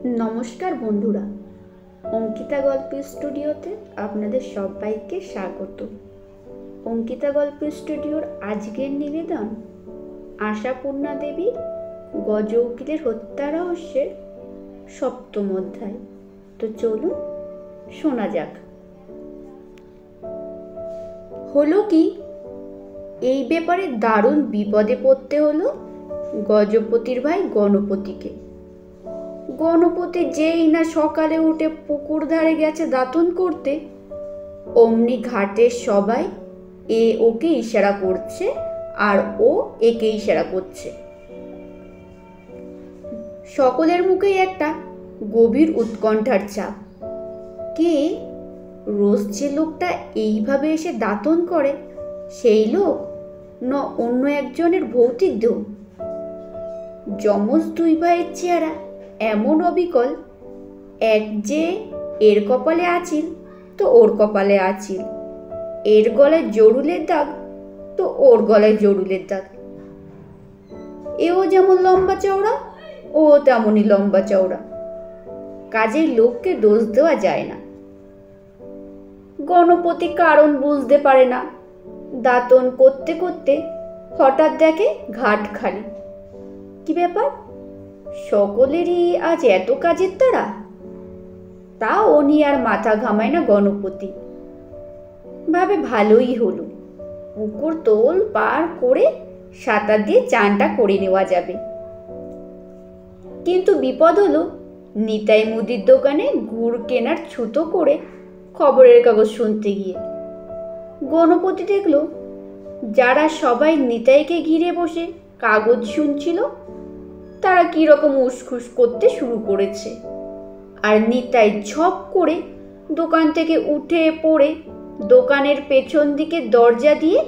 নমস্কার বন্ধুরা, অঙ্কিতা গল্প স্টুডিওতে আপনাদের সবাইকে স্বাগত। অঙ্কিতা গল্প স্টুডিওর আজকের নিবেদন আশাপূর্ণা দেবীর গজ উকিলের হত্যা রহস্যের 7ম অধ্যায়। তো চলুন শোনা যাক। হলো কি, এই ব্যাপারে দারুণ বিপদে পড়তে হলো গজপতির ভাই গণপতিকে। গণপতি যেই না সকালে উঠে পুকুর ধারে গেছে দাঁতন করতে, অমনি ঘাটের সবাই ওকে ইশারা করছে আর ও একে ইশারা করছে। সকলের মুখেই একটা গভীর উৎকণ্ঠার চাপ। কে রোজ যে লোকটা এইভাবে এসে দাঁতন করে, সেই লোক না অন্য একজনের ভৌতিক দেহ? যমজ দুই ভাইয়ের চেহারা এমন অবিকল, এক যে এর কপালে আঁচিল তো ওর কপালে আঁচিল, এর গলায় জরুলের দাগ তো ওর গলায় জরুলের দাগ। এও যেমন লম্বা চওড়া ও তেমনই লম্বা চওড়া, কাজেই লোককে দোষ দেওয়া যায় না। গণপতি কারণ বুঝতে পারে না। দাঁতন করতে করতে হঠাৎ দেখে ঘাট খালি। কি ব্যাপার, সকলেরই আজ এত কাজের তাড়া? তা ও নিয়ে আর মাথা ঘামায় না গণপতি। ভাবে ভালোই হলো, পুকুর তোল পার করে সাঁতার দিয়ে চানটা করে নেওয়া যাবে। কিন্তু বিপদ হলো, নিতাই মুদির দোকানে গুড় কেনার ছুতো করে খবরের কাগজ শুনতে গিয়ে গণপতি দেখলো যারা সবাই নিতাইকে ঘিরে বসে কাগজ শুনছিল, তারা কিরকম উসখুস করতে শুরু করেছে। আর নিতাই ঝপ করে দোকান থেকে উঠে পড়ে দোকানের পেছন দিকে দরজা দিয়ে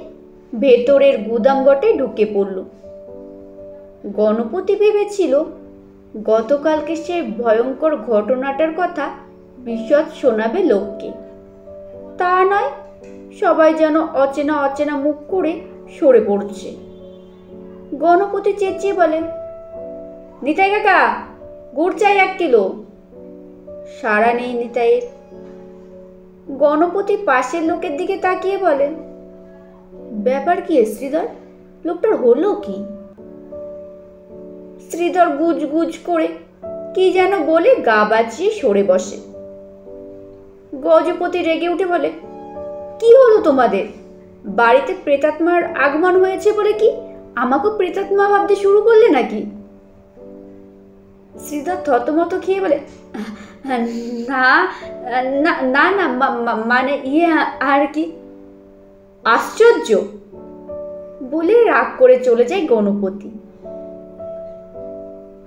ভেতরের গুদাম ঘটে ঢুকে পড়ল। গণপতি ভেবেছিল গতকালকে সে ভয়ঙ্কর ঘটনাটার কথা বিশদ শোনাবে লোককে। তা নয়, সবাই যেন অচেনা অচেনা মুখ করে সরে পড়ছে। গণপতি চেঁচিয়ে বলে, নিতাই কাকা, গুড় চাই 1 কিলো। সাড়া নেই নিতাইয়ের। গণপতি পাশের লোকের দিকে তাকিয়ে বলে, ব্যাপার কি শ্রীধর, লোকটার হলো কি? শ্রীধর গুজ গুজ করে কি যেন বলে গা বাঁচিয়ে সরে বসে। গজপতি রেগে উঠে বলে, কি হলো তোমাদের? বাড়িতে প্রেতাত্মার আগমন হয়েছে বলে কি আমাকে প্রেতাত্মা ভাবতে শুরু করলে নাকি? শ্রীধর থতমত খেয়ে বলে, না না না, মানে আর কি। আশ্চর্য বলে রাগ করে চলে যায় গণপতি।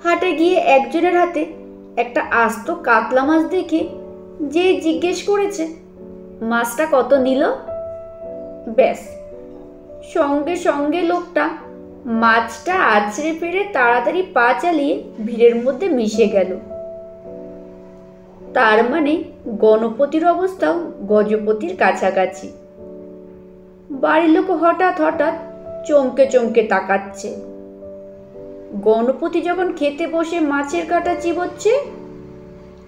হাটে গিয়ে একজনের হাতে একটা আস্ত কাতলা মাছ দেখে যে জিজ্ঞেস করেছে, মাছটা কত নিল? ব্যাস, সঙ্গে সঙ্গে লোকটা মাছটা আছড়ে ফেলে তাড়াতাড়ি পা চালিয়ে ভিড়ের মধ্যে মিশে গেল। তার মানে গণপতির অবস্থাও গজপতির কাছাকাছি। বাড়ির লোক হঠাৎ হঠাৎ চমকে চমকে তাকাচ্ছে। গণপতি যখন খেতে বসে মাছের কাঁটা চিবোচ্ছে,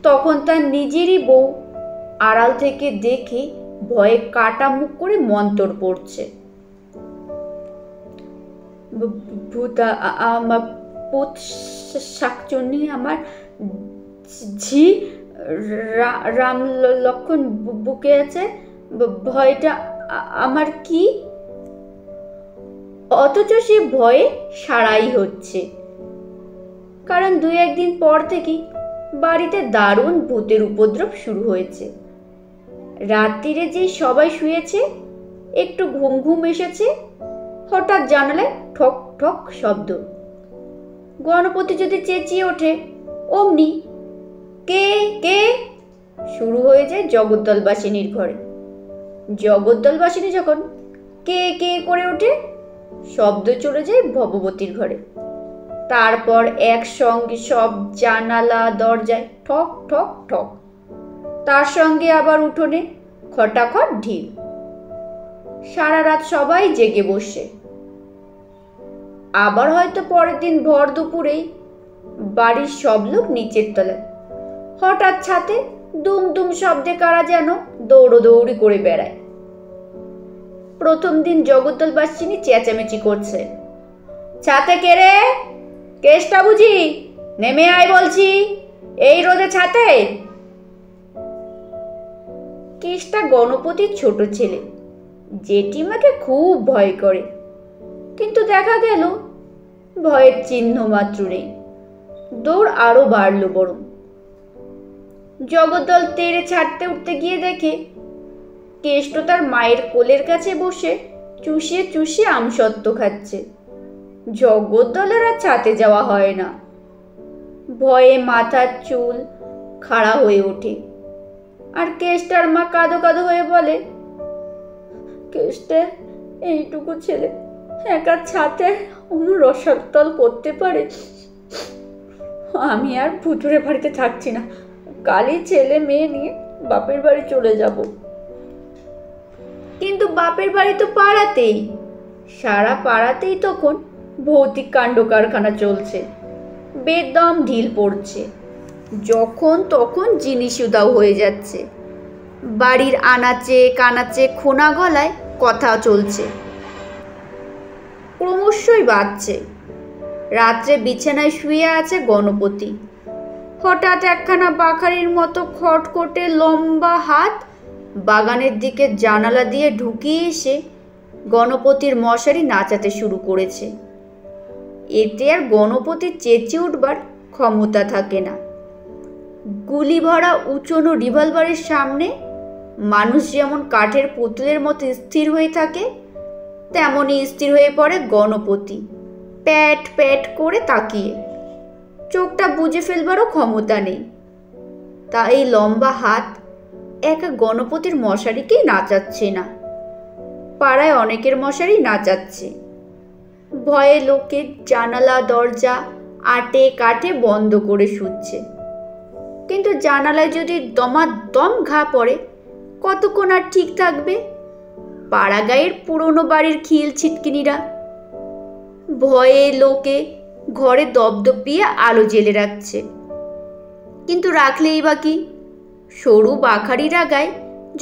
তখন তার নিজেরই বউ আড়াল থেকে দেখে ভয়ে কাটা মুখ করে মন্তর পড়ছে, ভূতা আমার পুত শাকচুন্নি আমার ঝি রাম লক্ষণ বুকে আছে, ভয়টা আমার কি? অথচ সে ভয়ে সারাই হচ্ছে, কারণ 2-1 দিন পর থেকেই বাড়িতে দারুণ ভূতের উপদ্রব শুরু হয়েছে। রাত্রিরে যে সবাই শুয়েছে, একটু ঘুম ঘুম এসেছে, হঠাৎ জানালায় ঠক ঠক শব্দ। গণপতি যদি চেঁচিয়ে ওঠে, অমনি কে কে শুরু হয়ে যায় জগদ্দলবাসিনীর ঘরে। জগদ্দলবাসিনী যখন কে কে করে ওঠে, শব্দ চলে যায় ভববতীর ঘরে। তারপর একসঙ্গে সব জানালা দরজায় ঠক ঠক ঠক, তার সঙ্গে আবার উঠোনে খটাখট ঢিল। সারা রাত সবাই জেগে বসে। আবার হয়তো পরের দিন ভর দুপুরেই বাড়ির সব লোক নিচের তলায় হঠাৎ ছাতে দুম দুম শব্দে কারা যেন দৌড়োদৌড়ি করে বেড়ায়। প্রথম দিন জগদ্দলবাসিনী চেঁচামেচি করছে, ছাতে কে রে? কেষ্টা বুঝি? নেমে আয় বলছি, এই রোদে ছাতে। কেষ্টা গণপতির ছোট ছেলে, জেঠিমাকে খুব ভয় করে, কিন্তু দেখা গেল ভয়ের চিহ্ন মাত্র নেই। দৌড় আরো বাড়ল বরং। জগদ্দল তেড়ে ছাড়তে উঠতে গিয়ে দেখে কেষ্ট তার মায়ের কোলের কাছে বসে চুষিয়ে চুষিয়ে আমসত্ত্ব খাচ্ছে। জগদ্দলের আর ছাতে যাওয়া হয় না। ভয়ে মাথার চুল খাড়া হয়ে ওঠে। আর কেষ্টার মা কাঁদো কাঁদো হয়ে বলে, কেষ্টে, এইটুকু ছেলে একা ছাতে অমন রসাতল করতে পারে? আমি আর ভুতুরে বাড়িতে থাকছি না, কালই ছেলে মেয়ে নিয়ে বাপের বাড়ি চলে যাব। কিন্তু বাপের বাড়ি তো পাড়াতেই। সারা পাড়াতেই তখন ভৌতিক কাণ্ড কারখানা চলছে। বেদম ঢিল পড়ছে, যখন তখন জিনিস উধাও হয়ে যাচ্ছে। বাড়ির আনাচে কানাচে খোনা গলায় কথা চলছে, ক্রমশই বাড়ছে। রাত্রে বিছানায় শুয়ে আছে গণপতি। হঠাৎ একখানা বাখারির মতো খটখটে লম্বা হাত বাগানের দিকে জানালা দিয়ে ঢুকিয়ে এসে গণপতির মশারি নাচাতে শুরু করেছে। এতে আর গণপতির চেঁচিয়ে উঠবার ক্ষমতা থাকে না। গুলি ভরা উঁচনো রিভলভারের সামনে মানুষ যেমন কাঠের পুতুলের মতো স্থির হয়ে থাকে, তেমনই স্থির হয়ে পড়ে গণপতি, প্যাট প্যাট করে তাকিয়ে। চোখটা বুজে ফেলবারও ক্ষমতা নেই। তা এই লম্বা হাত একা গণপতির মশারিকেই নাচাচ্ছে না, পাড়ায় অনেকের মশারি নাচাচ্ছে। ভয়ে লোকে জানালা দরজা আটে কাঠে বন্ধ করে শুচ্ছে। কিন্তু জানালায় যদি দমাদম ঘা পড়ে কতক্ষণ আর ঠিক থাকবে? পাড়া গায়ের পুরনো বাড়ির খিল ছিটকিনিরা। ভয়ে লোকে ঘরে দপদপিয়ে আলো জেলে রাখছে, কিন্তু রাখলেই বা কি? সরু বাখারির আগায়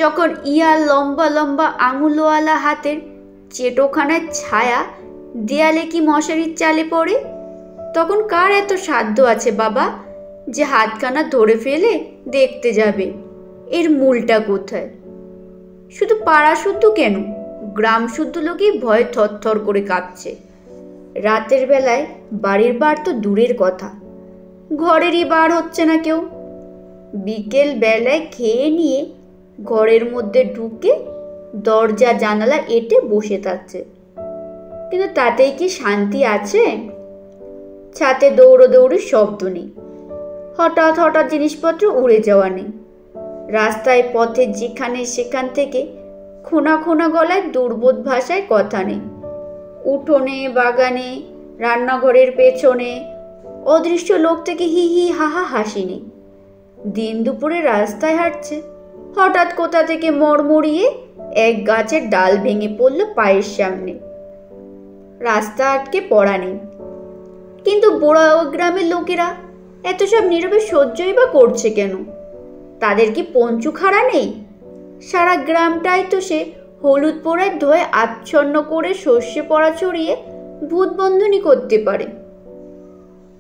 যখন ইয়া লম্বা লম্বা আঙুলওয়ালা হাতের চেটোখানার ছায়া দেয়ালে কি মশারির চালে পড়ে, তখন কার এত সাধ্য আছে বাবা যে হাতখানা ধরে ফেলে দেখতে যাবে এর মূলটা কোথায়? শুধু পাড়া শুদ্ধ কেন, গ্রাম শুদ্ধ লোকই ভয়ে থরথর করে কাঁপছে। রাতের বেলায় বাড়ির বার তো দূরের কথা, ঘরেরই বার হচ্ছে না কেউ। বিকেল বেলায় খেয়ে নিয়ে ঘরের মধ্যে ঢুকে দরজা জানালা এঁটে বসে থাকছে, কিন্তু তাতেই কি শান্তি আছে? ছাতে দৌড়োদৌড়ি শব্দ নেই, হঠাৎ হঠাৎ জিনিসপত্র উড়ে যাওয়া নেই। রাস্তায় পথে যেখানে সেখান থেকে খোনা খোনা গলায় দুর্বোধ ভাষায় কথা নেই। উঠোনে বাগানে রান্নাঘরের পেছনে অদৃশ্য লোক থেকে হি হি হাহা হাসি নেই। দিন দুপুরে রাস্তায় হাঁটছে, হঠাৎ কোথা থেকে মড়মড়িয়ে এক গাছের ডাল ভেঙে পড়ল পায়ের সামনে। রাস্তা আটকে পড়া নেই, কিন্তু বুড়া ও গ্রামের লোকেরা এত সব নীরবে সহ্যই বা করছে কেন? তাদের কি পঞ্চু খাড়া নেই? সারা গ্রামটাই তো সে হলুদ পোড়ায় ধোয়ে আচ্ছন্ন করে সর্ষে পড়া ছড়িয়ে ভূতবন্ধনী করতে পারে।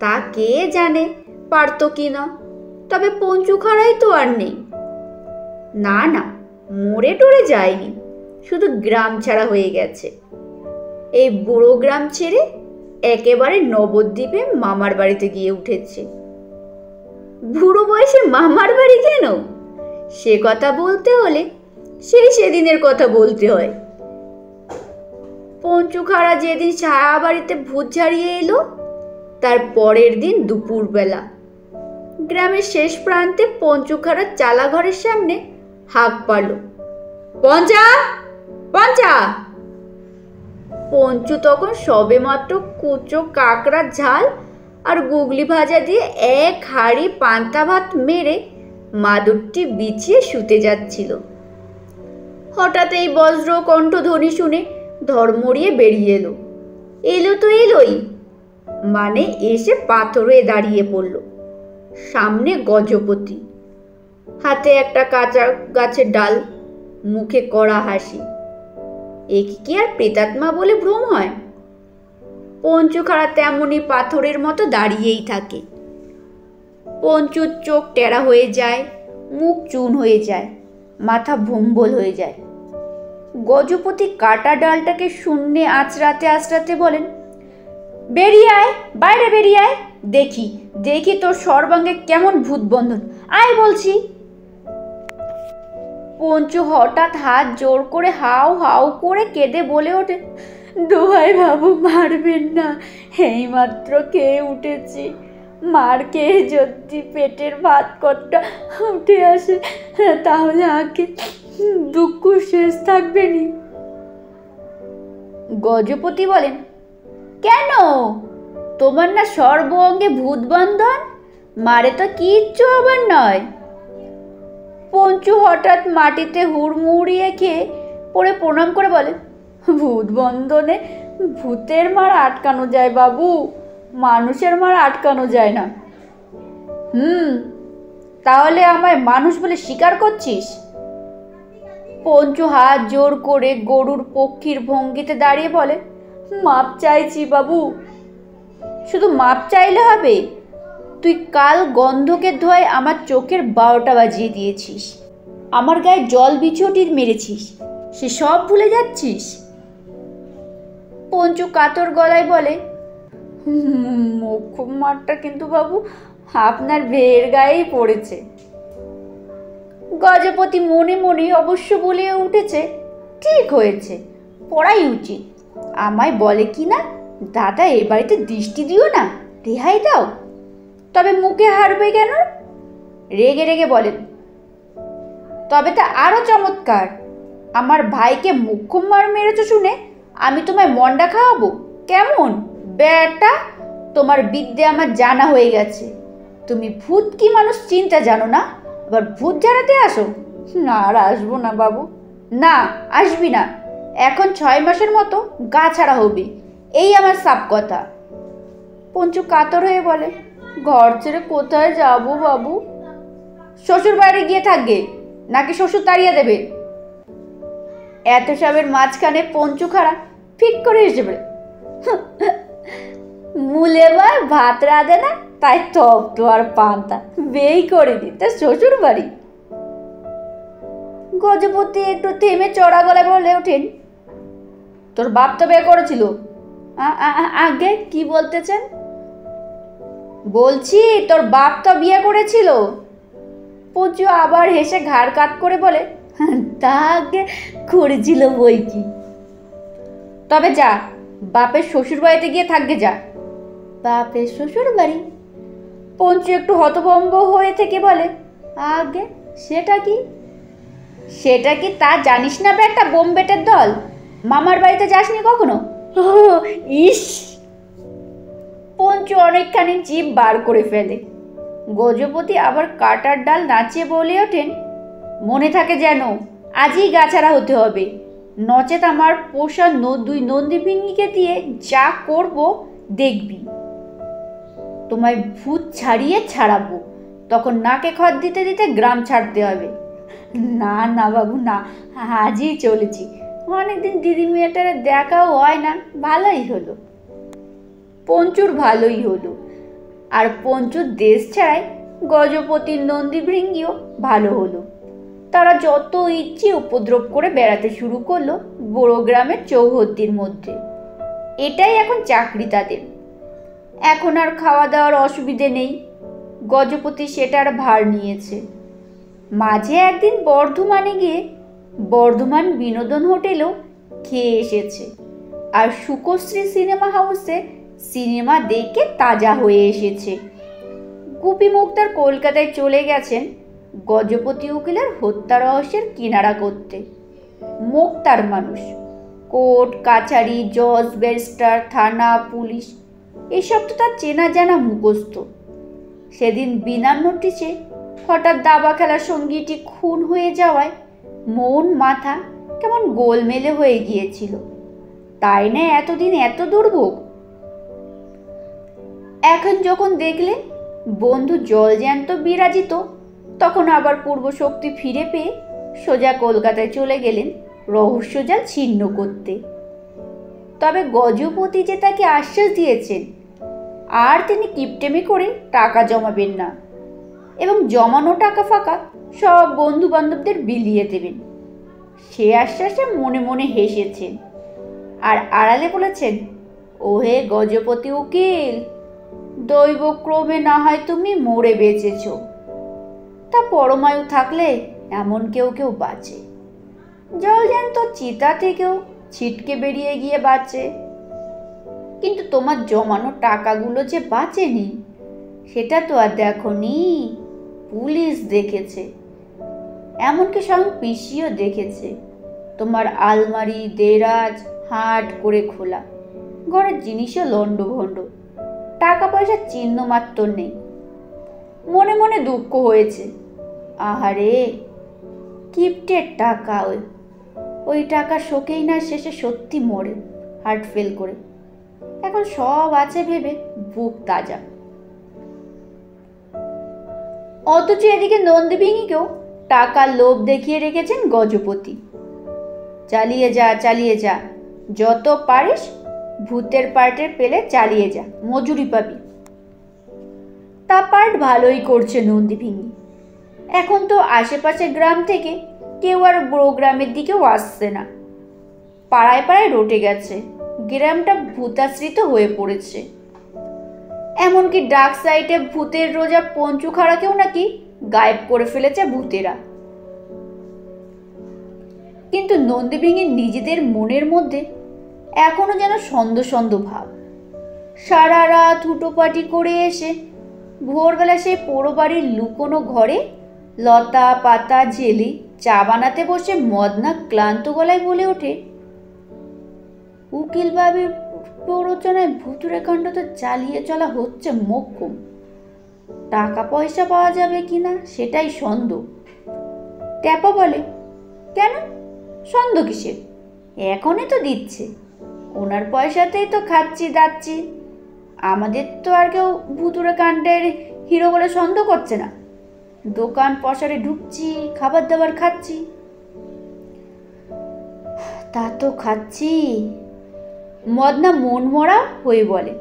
তা কে জানে পারত কি না, তবে পঞ্চু খাড়াই তো আর নেই। না না, মরে টরে যায়নি, শুধু গ্রাম ছাড়া হয়ে গেছে। এই বুড়ো গ্রাম ছেড়ে একেবারে নবদ্বীপে মামার বাড়িতে গিয়ে উঠেছে। বুড়ো বয়সে মামার বাড়ি কেন? সে কথা বলতে হলে সেদিনের কথা বলতে হয়। পঞ্চুখাড়া যেদিন ছায়া বাড়িতে ভূত ঝাড়িয়ে এলো, তার পরের দিন দুপুরবেলা গ্রামের শেষ প্রান্তে পঞ্চুখাড়ার চালা ঘরের সামনে হাঁক পারল, পঞ্চা পঞ্চা। পঞ্চু তখন সবে মাত্র কুচো কাঁকড়ার ঝাল আর গুগলি ভাজা দিয়ে এক হাঁড়ি পান্তা ভাত মেরে মাদুরটি বিছিয়ে শুতে যাচ্ছিল। হঠাৎ এই বজ্র কণ্ঠধ্বনি শুনে ধর্মড়িয়ে বেরিয়ে এলো। এলো তো এলোই, মানে এসে পাথর হয়ে দাঁড়িয়ে পড়ল। সামনে গজপতি, হাতে একটা কাঁচা গাছের ডাল, মুখে কড়া হাসি। এ কি আর প্রেতাত্মা বলে ভ্রম হয়? পঞ্চু খাড়া তেমনই পাথরের মতো দাঁড়িয়েই থাকে। পঞ্চুর চোখ টেরা হয়ে যায়, মুখ চুন হয়ে যায়, মাথা ভম্বল হয়ে যায়। গজপতি কাটা ডালটাকে শূন্যে আঁচড়াতে আঁচড়াতে বলেন, বেরিয়ে আয়, বাইরে বেরিয়ে আয়, দেখি দেখি তোর সর্বাঙ্গে কেমন ভূত বন্ধন, আয় বলছি। পঞ্চু হঠাৎ হাত জোর করে হাউ হাউ করে কেঁদে বলে ওঠে, দোহাই বাবু, মারবেন না, এইমাত্র খেয়ে উঠেছি, মার খেয়ে যদি পেটের ভাত কটা উঠে আসে তাহলে আগে দুঃখ শেষ থাকবে নি। গজপতি বলেন, কেন, তোমার না সর্ব অঙ্গে ভূত বন্ধন, মারে তো কিচ্ছু আবার নয়। পঞ্চু হঠাৎ মাটিতে হুড়মুড়িয়ে খেয়ে পড়ে প্রণাম করে বলে, ভূত বন্ধনে ভূতের মার আটকানো যায় বাবু, মানুষের মার আটকানো যায় না। তাহলে আমায় মানুষ বলে স্বীকার করছিস? পঞ্চু হাত জোর করে গরুর পক্ষীর ভঙ্গিতে দাঁড়িয়ে বলে, মাপ চাইছি বাবু। শুধু মাপ চাইলে হবে? তুই কাল গন্ধকের ধোঁয়ায় আমার চোখের 12টা বাজিয়ে দিয়েছিস, আমার গায়ে জল বিছুটি মেরেছিস, সে সব ভুলে যাচ্ছিস? পঞ্চু কাতর গলায় বলে, মোক্ষম মারটা কিন্তু বাবু আপনার ভেয়ের গায়েই পড়েছে। গজপতি মনে মনে অবশ্য বলে উঠেছে, ঠিক হয়েছে, পড়াই উচিত। আমায় বলে কি না, দাদা এ বাড়িতে দৃষ্টি দিও না, রেহাই দাও। তবে মুখে হারবে কেন? রেগে রেগে বলেন, তবে তা আরো চমৎকার, আমার ভাইকে মোক্ষম মার মেরেছ শুনে আমি তোমায় মন্ডা খাওয়াবো কেমন? বেটা, তোমার বিদ্যে আমার জানা হয়ে গেছে, তুমি ভূত কি মানুষ চিন্তা জানো না, আবার ভূত ঝাড়াতে আসো? না, আর আসবো না বাবু। না, আসবি না, এখন 6 মাসের মতো গা ছাড়া হবি, এই আমার সাপ কথা। পঞ্চু কাতর হয়ে বলে, ঘর ছেড়ে কোথায় যাবো বাবু? শ্বশুর বাড়ি গিয়ে থাকবে, নাকি শ্বশুর তাড়িয়ে দেবে? এত সবের মাঝখানে পঞ্চু খাড়া ফিক করে এসে বলে, মুলেবার ভাত রাঁধে না, তাই তপ তো আর পান্তা বেই করে দিতে শ্বশুর বাড়ি। গজপতি একটু থেমে চড়া গলায় বলে ওঠেন, তোর বাপ তো বিয়ে করেছিল? আগে কি বলতেছেন? বলছি তোর বাপ তো বিয়ে করেছিল। পঞ্চু আবার হেসে ঘাড় কাত করে বলে, তা আগে করেছিল বই কি। তবে যা, বাপের শ্বশুর বাড়িতে গিয়ে থাকবে যা। বাপের শ্বশুর বাড়ি? পঞ্চু একটু হতভম্ব হয়ে থেকে বলে, আগে সেটা কি? সেটা কি তা জানিস না বেটা, বোমবেটের দল, মামার বাড়িতে যাসনি কখনো? ইস! পঞ্চু অনেকখানি জিভ বার করে ফেলে। গজপতি আবার কাটার ডাল নাচিয়ে বলে ওঠেন, মনে থাকে যেন আজই গাছাড়া হতে হবে, নচেত আমার পোষা 2 নন্দী ভিঙ্গিকে দিয়ে যা করব দেখবি। তোমায় ভূত ছাড়িয়ে ছাড়াবো, তখন নাকে খড় দিতে দিতে গ্রাম ছাড়তে হবে। না না বাবু না, আজই চলেছি, অনেকদিন দিদি মেয়েটারে দেখাও হয় না, ভালোই হলো। পঞ্চুর ভালোই হলো, আর পঞ্চুর দেশ ছাড়াই গজপতির নন্দী ভৃঙ্গিও ভালো হলো। তারা যত ইচ্ছে উপদ্রব করে বেড়াতে শুরু করলো বড় গ্রামের চৌহদ্দির মধ্যে। এটাই এখন চাকরি তাদের। এখন আর খাওয়া দাওয়ার অসুবিধে নেই, গজপতি সেটার ভার নিয়েছে। মাঝে একদিন বর্ধমানে গিয়ে বর্ধমান বিনোদন হোটেলেও খেয়ে এসেছে, আর সুকশ্রী সিনেমা হাউসে সিনেমা দেখে তাজা হয়ে এসেছে। গুপি মুক্তার কলকাতায় চলে গেছেন গজপতি উকিলের হত্যা রহস্যের কিনারা করতে। মুক্তার মানুষ, কোর্ট কাছারি, জজ, ব্যারিস্টার, থানা, পুলিশ এসব তো তার চেনা জানা মুখস্থ। সেদিন বিনা নোটিশে হঠাৎ দাবা খেলার সঙ্গীটি খুন হয়ে যাওয়ায় মন মাথা কেমন গোলমেলে হয়ে গিয়েছিল। তাই না এতদিন এত দুর্ভোগ? এখন যখন দেখলে বন্ধু জলজ্যান্ত বিরাজিত, তখন আবার পূর্ব শক্তি ফিরে পেয়ে সোজা কলকাতায় চলে গেলেন রহস্যজাল ছিন্ন করতে। তবে গজপতি যে তাকে আশ্বাস দিয়েছেন আর তিনি কিপটেমি করে টাকা জমাবেন না এবং জমানো টাকা ফাঁকা সব বন্ধু বান্ধবদের বিলিয়ে দেবেন, সে আশ্বাসে মনে মনে হেসেছেন আর আড়ালে বলেছেন, ওহে গজপতি উকিল, দৈবক্রমে না হয় তুমি মরে বেঁচেছ, তা পরমায়ু থাকলে এমন কেউ কেউ বাঁচে, জলজ্যান্ত চিতা থেকেও ছিটকে বেরিয়ে গিয়ে বাঁচে, কিন্তু তোমার জমানো টাকাগুলো যে বাঁচেনি সেটা তো আর দেখনি, পুলিশ দেখেছে, এমনকি স্বয়ং পিসিও দেখেছে। তোমার আলমারি দেরাজ হাট করে খোলা, ঘরের জিনিসও লণ্ডভণ্ড, টাকা পয়সার চিহ্ন মাত্র নেই। মনে মনে দুঃখ হয়েছে, আহারে কিপ্টের টাকা, ওই টাকা শোকেই না শেষে সত্যি মরে হার্ট ফেল করে। এখন সব আছে ভেবে বুক তাজা। অথচ এদিকে নন্দীভিঙিকেও টাকার লোভ দেখিয়ে রেখেছেন গজপতি। চালিয়ে যা চালিয়ে যা, যত পারিস ভূতের পার্টের পেলে চালিয়ে যা, মজুরি পাবি। তা পার্ট ভালোই করছে নন্দীভিঙি। এখন তো আশেপাশে গ্রাম থেকে কেউ আর গ্রামের দিকেও আসছে না, পাড়ায় পাড়ায় রটে গেছে, গ্রামটা ভূতাশ্রিত হয়ে পড়েছে। এমনকি ডাক সাইডে ভূতের রোজা পঞ্চু খাড়াকেও নাকি গায়েব করে ফেলেছে ভূতেরা। কিন্তু নন্দীভিঙির নিজেদের মনের মধ্যে এখনো যেন সন্দ সন্দ ভাব। সারা রাত হুটোপাটি করে এসে ভোরবেলা সেই পোড়ো বাড়ির লুকোনো ঘরে লতা পাতা ঝেলে চা বানাতে বসে মদনা ক্লান্ত গলায় বলে ওঠে, উকিল বাবির প্ররোচনায় ভুতুরে কাণ্ড তো চালিয়ে চলা হচ্ছে মোক্ষম, টাকা পয়সা পাওয়া যাবে কিনা সেটাই সন্দেহ। ট্যাপা বলে, কেন সন্দেহ কিসের, এখনই তো দিচ্ছে, ওনার পয়সাতেই তো খাচ্ছি দাচ্ছি, আমাদের তো আর কেউ ভুতুরে কাণ্ডের হিরো বলে সন্দেহ করছে না, দোকান পসারে ঢুকছি, খাবার দাবার খাচ্ছি। তা তো খাচ্ছি, মদনা মন মরা হয়ে বলে,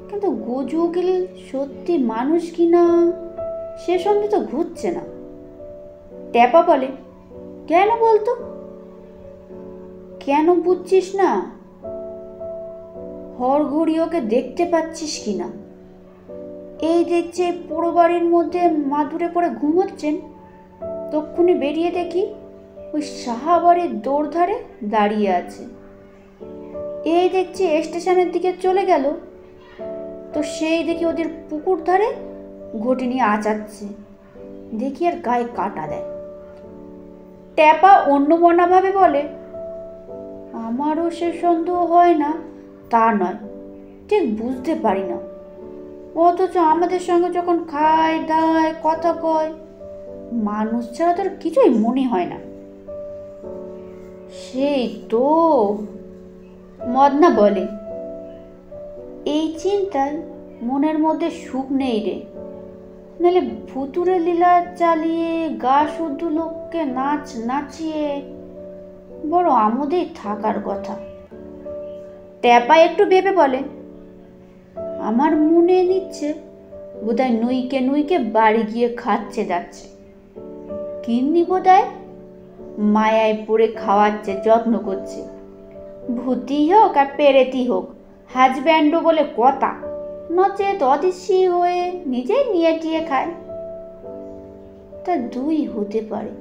কিন্তু গজু উকিল সত্যি মানুষ কিনা সে সঙ্গে তো ঘুরছে না। ট্যাপা বলে, কেন বলতো, কেন বুঝছিস না, হরঘড়ি ওকে দেখতে পাচ্ছিস কিনা? এই দেখছে পোড়ো বাড়ির মধ্যে মাদুরে পড়ে ঘুমোচ্ছেন, তক্ষুনি বেরিয়ে দেখি ওই সাহা বাড়ির দৌড় ধারে দাঁড়িয়ে আছে। এই দেখছি স্টেশনের দিকে চলে গেল, তো সেই দেখি ওদের পুকুর ধারে ঘটি নিয়ে আচাচ্ছে, দেখি আর গায়ে কাটা দেয়। ট্যাপা অন্যমনাভাবে বলে, আমারও সে সন্দেহ হয় না তা নয়, ঠিক বুঝতে পারি না, অথচ আমাদের সঙ্গে যখন খায় দায় কথা কয়, মানুষ ছাড়া তোর কিছুই মনে হয় না। সেই তো, মদনা বলে, এই চিন্তায় মনের মধ্যে সুখ নেই রে, নাহলে ভুতুরে লীলা চালিয়ে গা শুদ্ধ লোককে নাচিয়ে বড় আমোদেই থাকার কথা। ট্যাপা একটু ভেবে বলে, আমার মনে নিচ্ছে বোধহয় নুইকে নুইকে বাড়ি গিয়ে খাচ্ছে যাচ্ছে, কিন্নি বোধহয় মায়ায় পড়ে খাওয়াচ্ছে, যত্ন করছে, ভূতি হোক আর পেরেতি হোক হাজব্যান্ডও বলে কথা, নচেত অদৃশ্যি হয়ে নিজেই নিয়ে টিয়ে খায়। তা দুই হতে পারে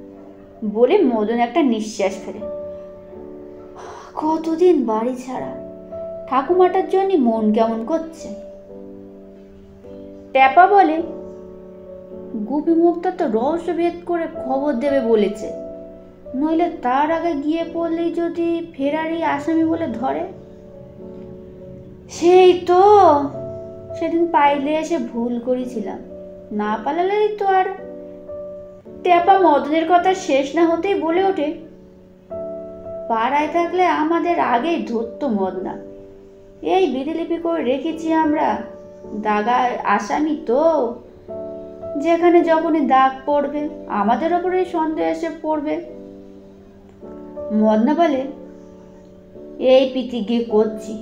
বলে মদন একটা নিঃশ্বাস ফেলে। কতদিন বাড়ি ছাড়া, ঠাকুমাটার জন্য মন কেমন করছে। ট্যাপা বলে, গুপি মুক্তা তো রহস্য ভেদ করে খবর দেবে বলেছে, নইলে তার আগে গিয়ে পড়লেই যদি ফেরারি আসামি বলে ধরে। সেই তো, সেদিন পাইলে এসে ভুল করেছিলাম, না পালালেই তো আর। ট্যাপা মদনের কথা শেষ না হতেই বলে ওঠে, পাড়ায় থাকলে আমাদের আগেই ধরতো মদনা, এই বিধিলিপি করে রেখেছি আমরা, দাগা আসামি তো, যেখানে যখনই দাগ পড়বে আমাদের ওপরে সন্দেহ এসে পড়বে। মদনা বলে, এই প্রতিজ্ঞা করছি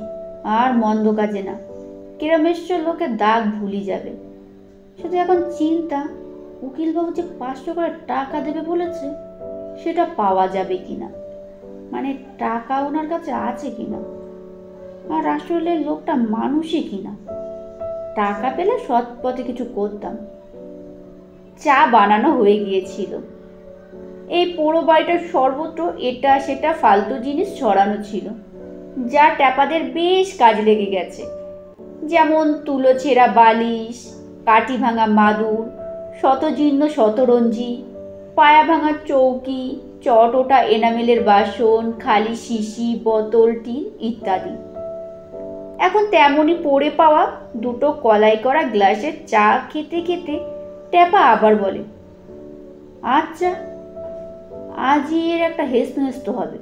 আর মন্দ কাজে না, গ্রামেশ্বর লোকের দাগ ভুলি যাবে। শুধু এখন চিন্তা, উকিলবাবু যে 500 করে টাকা দেবে বলেছে সেটা পাওয়া যাবে কিনা, মানে টাকা ওনার কাছে আছে কিনা, আর আসলে লোকটা মানুষই কিনা। টাকা পেলে সৎ পথে কিছু করতাম। চা বানানো হয়ে গিয়েছিল। এই পোড়ো বাড়িটার সর্বত্র এটা সেটা ফালতু জিনিস ছড়ানো ছিল, যা ট্যাপাদের বেশ কাজে লেগে গেছে। যেমন তুলো ছেঁড়া বালিশ, কাঠি ভাঙা মাদুর, শতজীর্ণ শতরঞ্জি, পায়া ভাঙা চৌকি, চট ওটা এনামেলের বাসন, খালি শিশি, বোতল, টিন ইত্যাদি। এখন তেমনই পড়ে পাওয়া দুটো কলাই করা গ্লাসের চা খেতে খেতে ট্যাপা আবার বলে, আচ্ছা আজই এর একটা হেস্তনেস্ত হবে।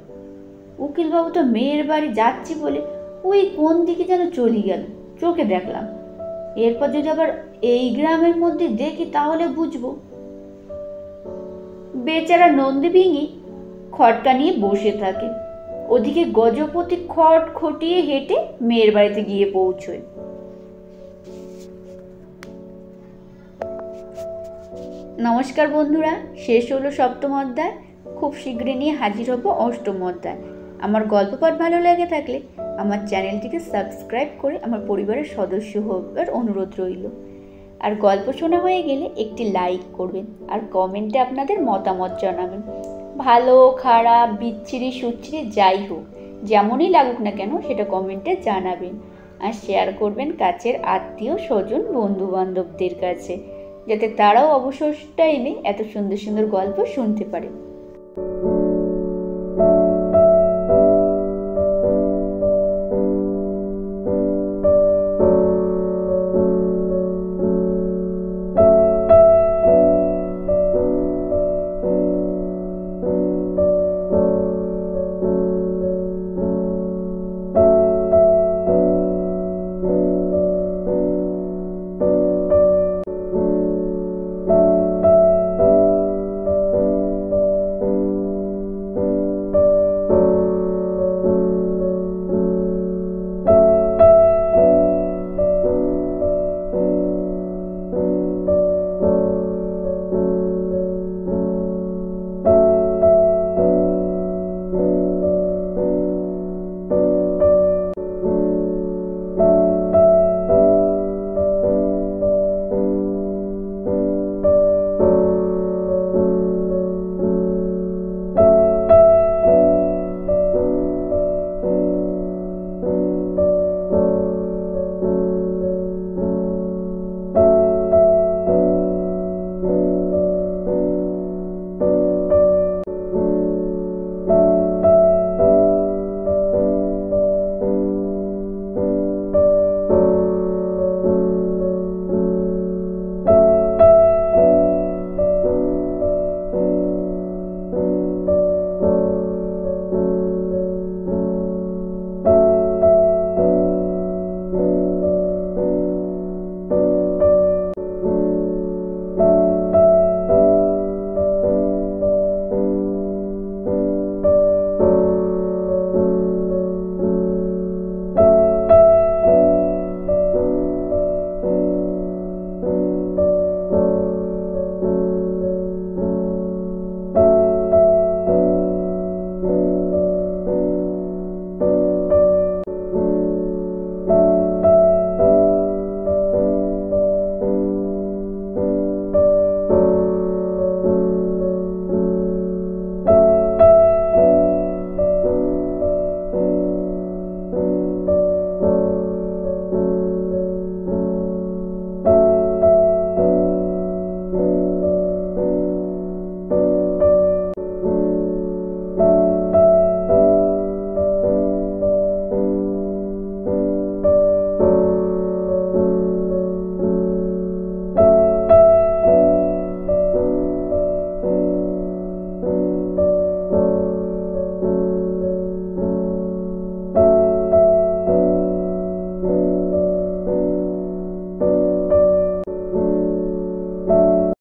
উকিলবাবু তো মেয়ের বাড়ি যাচ্ছি বলে ওই কোন দিকে যেন চলে গেল, চোখে দেখলাম। এরপর যদি আবার এই গ্রামের মধ্যে দেখি তাহলে বুঝবো। বেচারা নন্দীভিঙি খটকা নিয়ে বসে থাকে। ওদিকে গজপতি খট খটিয়ে হেঁটে মেয়ের বাড়িতে গিয়ে পৌঁছয়। নমস্কার বন্ধুরা, শেষ হলো 7ম অধ্যায়। খুব শীঘ্রই নিয়ে হাজির হব 8ম অধ্যায়। আমার গল্প পাঠ ভালো লেগে থাকলে আমার চ্যানেলটিকে সাবস্ক্রাইব করে আমার পরিবারের সদস্য হবার অনুরোধ রইল। আর গল্প শোনা হয়ে গেলে একটি লাইক করবেন আর কমেন্টে আপনাদের মতামত জানাবেন। ভালো খারাপ বিচ্ছিরি সুচ্ছিরি যাই হোক, যেমনই লাগুক না কেন সেটা কমেন্টে জানাবেন। আর শেয়ার করবেন কাছের আত্মীয় স্বজন বন্ধু বান্ধবদের কাছে, যাতে তারাও অবসর টাইমে এত সুন্দর সুন্দর গল্প শুনতে পারে।